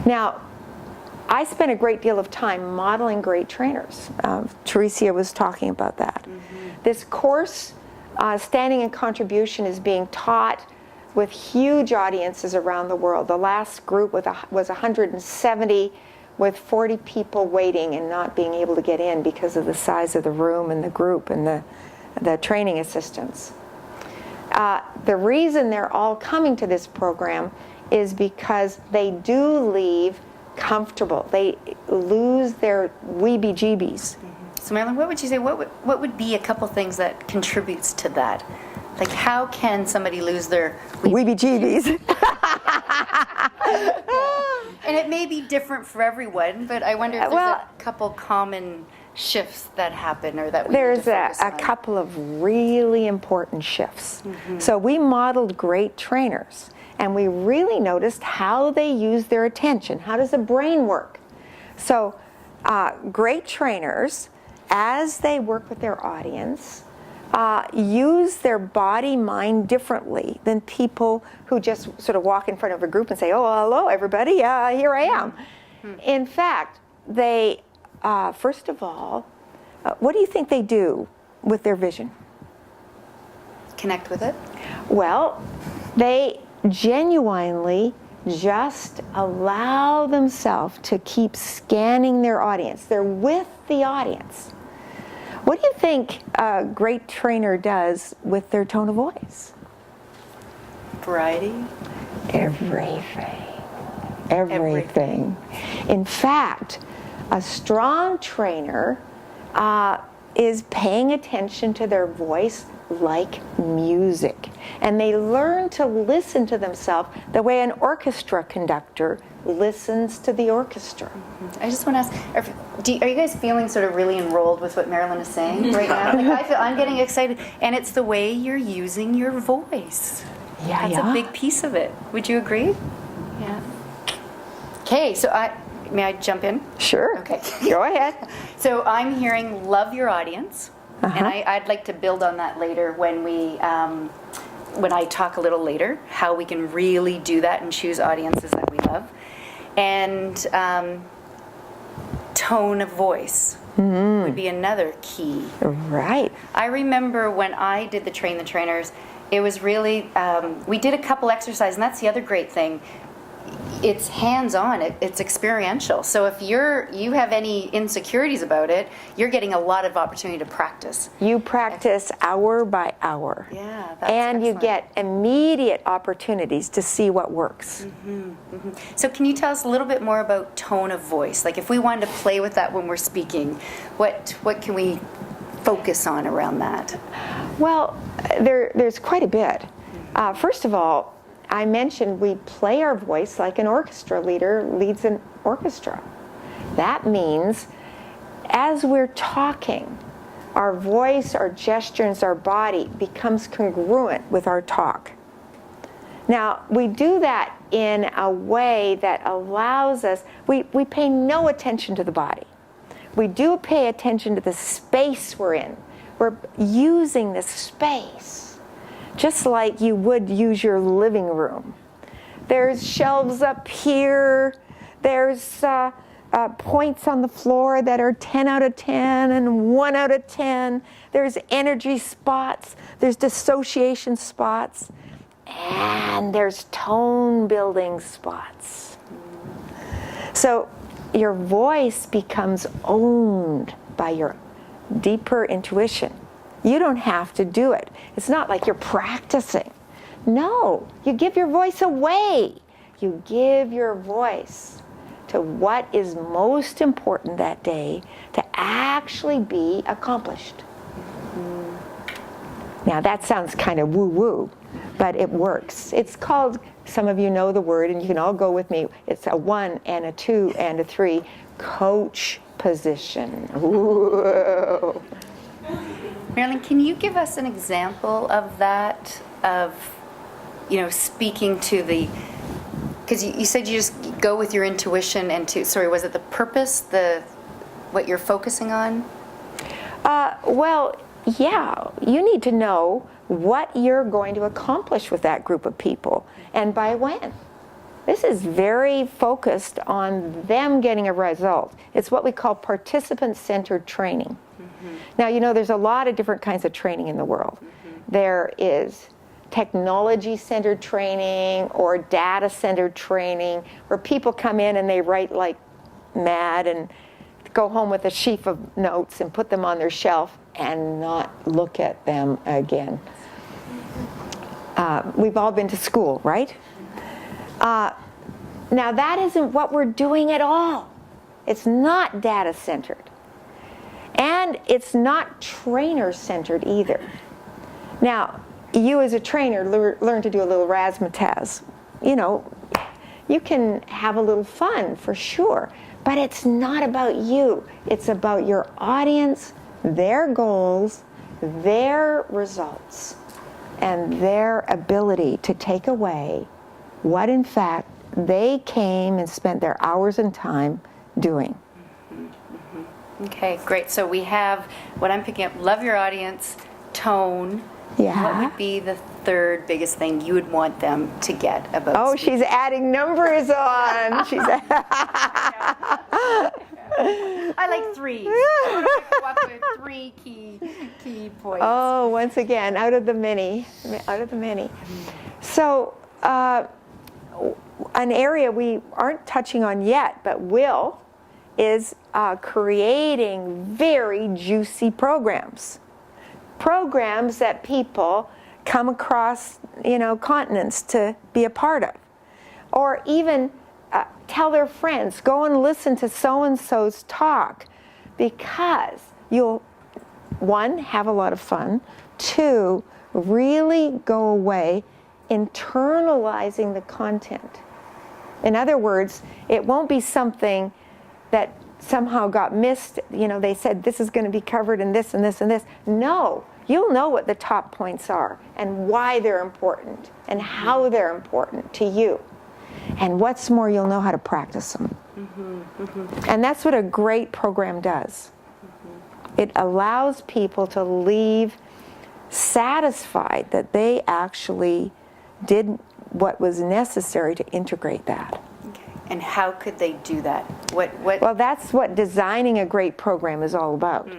Now, I spent a great deal of time modeling great trainers. Teresia was talking about that. This course, Standing and Contribution, is being taught with huge audiences around the world. The last group was 170, with 40 people waiting and not being able to get in because of the size of the room and the group and the training assistants. The reason they're all coming to this program is because they do leave comfortable. They lose their weebie-jeebies. So Marilyn, what would you say, what would be a couple things that contributes to that? Like, how can somebody lose their weebie-jeebies? And it may be different for everyone, but I wonder if there's a couple common shifts that happen, or that we there's need to focus a on. couple of really important shifts. So we modeled great trainers, and we really noticed how they use their attention. How does the brain work? So great trainers, as they work with their audience, use their body-mind differently than people who just sort of walk in front of a group and say, "Oh, hello, everybody, here I am." In fact, they, first of all, what do you think they do with their vision? Connect with it? Well, they genuinely just allow themselves to keep scanning their audience. They're with the audience. What do you think a great trainer does with their tone of voice? Variety? Everything. In fact, a strong trainer is paying attention to their voice like music. And they learn to listen to themselves the way an orchestra conductor listens to the orchestra. I just want to ask, are you guys feeling sort of really enrolled with what Marilyn is saying right now? Like, I'm getting excited, and it's the way you're using your voice. That's a big piece of it. Would you agree? Yeah. Okay, so may I jump in? Sure. Okay. Go ahead. So I'm hearing love your audience, and I'd like to build on that later when I talk a little later, how we can really do that and choose audiences that we love. And tone of voice would be another key. Right. I remember when I did the Train the Trainers, it was really, we did a couple exercises, and that's the other great thing. It's hands-on, it's experiential. So if you have any insecurities about it, you're getting a lot of opportunity to practice. You practice hour by hour. Yeah, that's and you excellent. get immediate opportunities to see what works. So can you tell us a little bit more about tone of voice? Like, if we wanted to play with that when we're speaking, what can we focus on around that? Well, there's quite a bit. First of all, I mentioned we play our voice like an orchestra leader leads an orchestra. That means as we're talking, our voice, our gestures, our body becomes congruent with our talk. Now, we do that in a way that allows us, we pay no attention to the body. We do pay attention to the space we're in. We're using the space just like you would use your living room. There's shelves up here. There's points on the floor that are 10 out of 10 and 1 out of 10. There's energy spots. There's dissociation spots. And there's tone building spots. So your voice becomes owned by your deeper intuition. You don't have to do it. It's not like you're practicing. No, you give your voice away. You give your voice to what is most important that day to actually be accomplished. Now that sounds kind of woo-woo, but it works. It's called, some of you know the word, and you can all go with me. It's a 1 and a 2 and a 3, coach position. Whoa. Marilyn, can you give us an example of that, of, speaking to the, because you said you just go with your intuition and was it the purpose, what you're focusing on? Well, yeah, you need to know what you're going to accomplish with that group of people and by when. This is very focused on them getting a result. It's what we call participant-centered training. Now, you know, there's a lot of different kinds of training in the world. There is technology-centered training or data-centered training where people come in and they write like mad and go home with a sheaf of notes and put them on their shelf and not look at them again. We've all been to school, right? Now that isn't what we're doing at all. It's not data-centered. And it's not trainer-centered either. Now, you as a trainer learn to do a little razzmatazz. You know, you can have a little fun for sure, but it's not about you. It's about your audience, their goals, their results, and their ability to take away what in fact they came and spent their hours and time doing. Okay, great. So we have what I'm picking up: love your audience, tone. Yeah. What would be the third biggest thing you would want them to get about? Oh, speaking? she's adding numbers on. She's. I like three. I walk with three key points. Oh, once again, out of the many. So, an area we aren't touching on yet, but will, is creating very juicy programs. Programs that people come across, you know, continents to be a part of. Or even tell their friends, go and listen to so-and-so's talk, because you'll, one, have a lot of fun, two, really go away internalizing the content. In other words, it won't be something that somehow got missed. You know, they said this is going to be covered in this and this and this. No, you'll know what the top points are and why they're important and how they're important to you. And what's more, you'll know how to practice them. And that's what a great program does. It allows people to leave satisfied that they actually did what was necessary to integrate that. Okay. And how could they do that? What? Well, that's what designing a great program is all about.